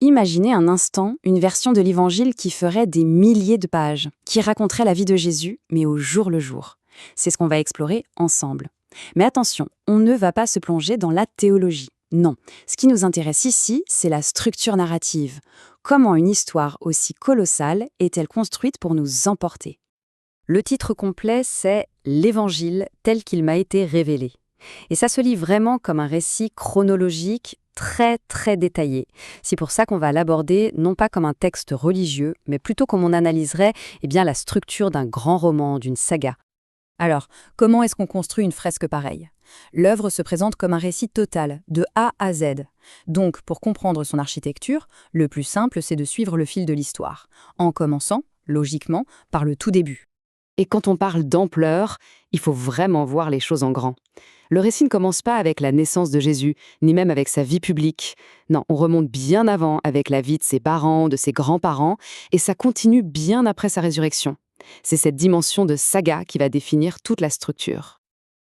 Imaginez un instant une version de l'Évangile qui ferait des milliers de pages, qui raconterait la vie de Jésus, mais au jour le jour. C'est ce qu'on va explorer ensemble. Mais attention, on ne va pas se plonger dans la théologie. Non, ce qui nous intéresse ici, c'est la structure narrative. Comment une histoire aussi colossale est-elle construite pour nous emporter? Le titre complet, c'est «L'Évangile tel qu'il m'a été révélé». Et ça se lit vraiment comme un récit chronologique très très détaillé. C'est pour ça qu'on va l'aborder non pas comme un texte religieux, mais plutôt comme on analyserait la structure d'un grand roman, d'une saga. Alors, comment est-ce qu'on construit une fresque pareille? L'œuvre se présente comme un récit total, de A à Z. Donc, pour comprendre son architecture, le plus simple, c'est de suivre le fil de l'histoire, en commençant, logiquement, par le tout début. Et quand on parle d'ampleur, il faut vraiment voir les choses en grand. Le récit ne commence pas avec la naissance de Jésus, ni même avec sa vie publique. Non, on remonte bien avant avec la vie de ses parents, de ses grands-parents, et ça continue bien après sa résurrection. C'est cette dimension de saga qui va définir toute la structure.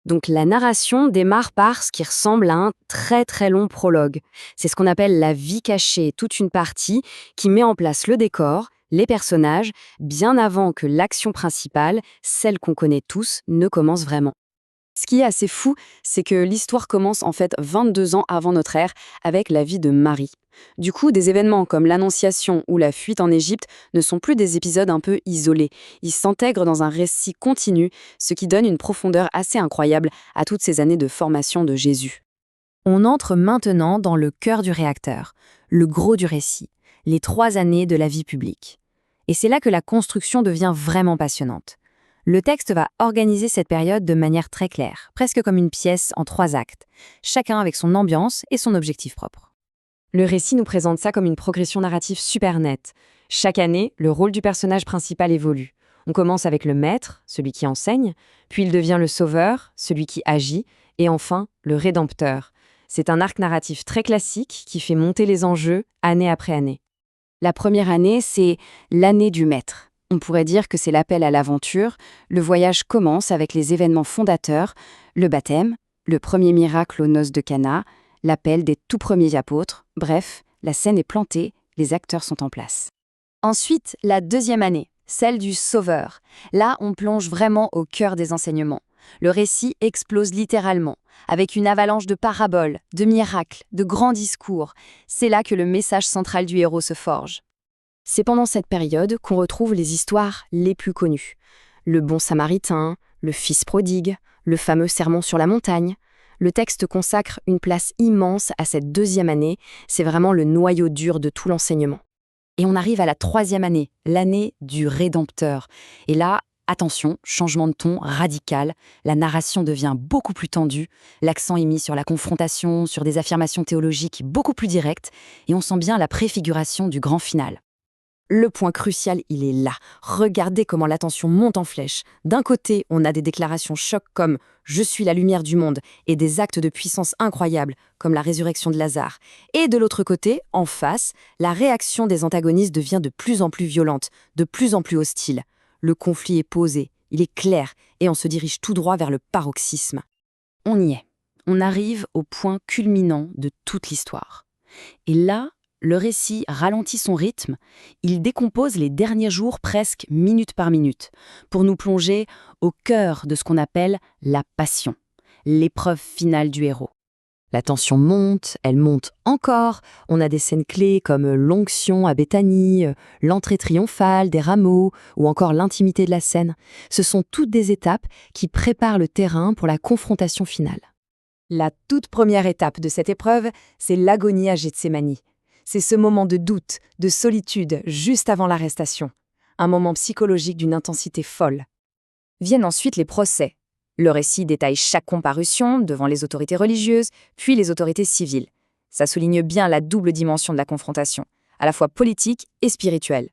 Donc la narration démarre par ce qui ressemble à un très très long prologue. C'est ce qu'on appelle la vie cachée, toute une partie qui met en place le décor, les personnages, bien avant que l'action principale, celle qu'on connaît tous, ne commence vraiment. Ce qui est assez fou, c'est que l'histoire commence en fait 22 ans avant notre ère avec la vie de Marie. Du coup, des événements comme l'Annonciation ou la fuite en Égypte ne sont plus des épisodes un peu isolés. Ils s'intègrent dans un récit continu, ce qui donne une profondeur assez incroyable à toutes ces années de formation de Jésus. On entre maintenant dans le cœur du réacteur, le gros du récit, les 3 années de la vie publique. Et c'est là que la construction devient vraiment passionnante. Le texte va organiser cette période de manière très claire, presque comme une pièce en 3 actes, chacun avec son ambiance et son objectif propre. Le récit nous présente ça comme une progression narrative super nette. Chaque année, le rôle du personnage principal évolue. On commence avec le maître, celui qui enseigne, puis il devient le sauveur, celui qui agit, et enfin, le rédempteur. C'est un arc narratif très classique qui fait monter les enjeux année après année. La première année, c'est l'année du maître. On pourrait dire que c'est l'appel à l'aventure. Le voyage commence avec les événements fondateurs, le baptême, le premier miracle aux noces de Cana, l'appel des tout premiers apôtres. Bref, la scène est plantée, les acteurs sont en place. Ensuite, la deuxième année, celle du Sauveur. Là, on plonge vraiment au cœur des enseignements. Le récit explose littéralement, avec une avalanche de paraboles, de miracles, de grands discours. C'est là que le message central du héros se forge. C'est pendant cette période qu'on retrouve les histoires les plus connues. Le bon samaritain, le fils prodigue, le fameux sermon sur la montagne. Le texte consacre une place immense à cette deuxième année, c'est vraiment le noyau dur de tout l'enseignement. Et on arrive à la troisième année, l'année du Rédempteur. Et là, attention, changement de ton radical, la narration devient beaucoup plus tendue, l'accent est mis sur la confrontation, sur des affirmations théologiques beaucoup plus directes, et on sent bien la préfiguration du grand final. Le point crucial, il est là. Regardez comment la tension monte en flèche. D'un côté, on a des déclarations chocs comme « Je suis la lumière du monde » et des actes de puissance incroyables comme la résurrection de Lazare. Et de l'autre côté, en face, la réaction des antagonistes devient de plus en plus violente, de plus en plus hostile. Le conflit est posé, il est clair et on se dirige tout droit vers le paroxysme. On y est. On arrive au point culminant de toute l'histoire. Et là, le récit ralentit son rythme, il décompose les derniers jours presque minute par minute, pour nous plonger au cœur de ce qu'on appelle la passion, l'épreuve finale du héros. La tension monte, elle monte encore, on a des scènes clés comme l'onction à Béthanie, l'entrée triomphale des rameaux ou encore l'intimité de la scène. Ce sont toutes des étapes qui préparent le terrain pour la confrontation finale. La toute première étape de cette épreuve, c'est l'agonie à Gethsémani. C'est ce moment de doute, de solitude, juste avant l'arrestation. Un moment psychologique d'une intensité folle. Viennent ensuite les procès. Le récit détaille chaque comparution devant les autorités religieuses, puis les autorités civiles. Ça souligne bien la double dimension de la confrontation, à la fois politique et spirituelle.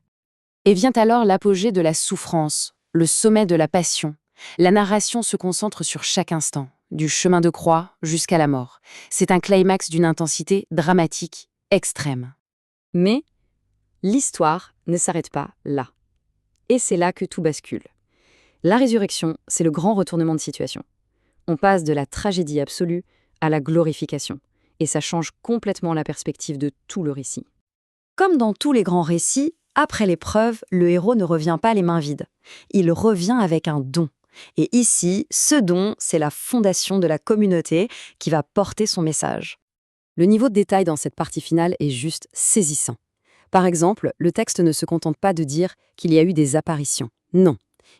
Et vient alors l'apogée de la souffrance, le sommet de la passion. La narration se concentre sur chaque instant, du chemin de croix jusqu'à la mort. C'est un climax d'une intensité dramatique extrême. Mais l'histoire ne s'arrête pas là. Et c'est là que tout bascule. La résurrection, c'est le grand retournement de situation. On passe de la tragédie absolue à la glorification. Et ça change complètement la perspective de tout le récit. Comme dans tous les grands récits, après l'épreuve, le héros ne revient pas les mains vides. Il revient avec un don. Et ici, ce don, c'est la fondation de la communauté qui va porter son message. Le niveau de détail dans cette partie finale est juste saisissant. Par exemple, le texte ne se contente pas de dire qu'il y a eu des apparitions. Non.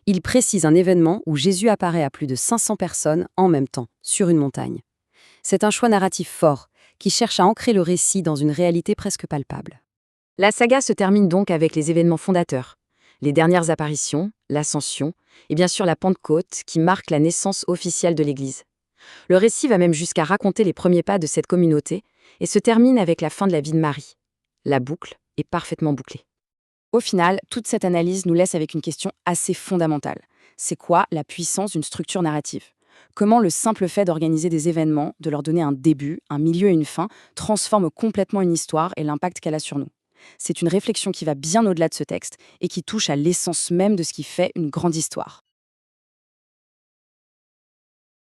Il précise un événement où Jésus apparaît à plus de 500 personnes en même temps, sur une montagne. C'est un choix narratif fort, qui cherche à ancrer le récit dans une réalité presque palpable. La saga se termine donc avec les événements fondateurs. Les dernières apparitions, l'Ascension, et bien sûr la Pentecôte, qui marque la naissance officielle de l'Église. Le récit va même jusqu'à raconter les premiers pas de cette communauté, et se termine avec la fin de la vie de Marie. La boucle est parfaitement bouclée. Au final, toute cette analyse nous laisse avec une question assez fondamentale. C'est quoi la puissance d'une structure narrative ? Comment le simple fait d'organiser des événements, de leur donner un début, un milieu et une fin, transforme complètement une histoire et l'impact qu'elle a sur nous ? C'est une réflexion qui va bien au-delà de ce texte et qui touche à l'essence même de ce qui fait une grande histoire.